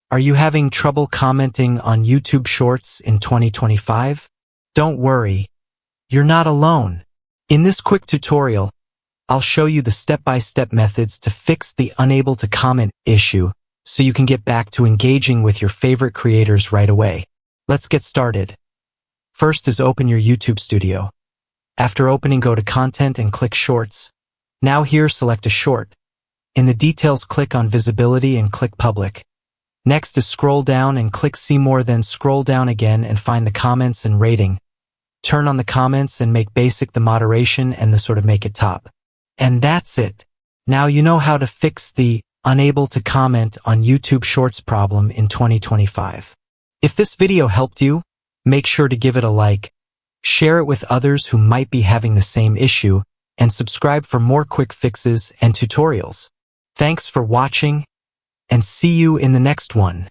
Are you having trouble commenting on YouTube Shorts in 2025? Don't worry, you're not alone. In this quick tutorial, I'll show you the step-by-step methods to fix the unable to comment issue so you can get back to engaging with your favorite creators right away. Let's get started. First is open your YouTube Studio. After opening, go to Content and click Shorts. Now here, select a short. In the details, click on Visibility and click Public. Next is scroll down and click See More, then scroll down again and find the comments and rating. Turn on the comments and make basic the moderation and the sort of make it top. And that's it. Now you know how to fix the unable to comment on YouTube Shorts problem in 2025. If this video helped you, make sure to give it a like, share it with others who might be having the same issue, and subscribe for more quick fixes and tutorials. Thanks for watching, and see you in the next one.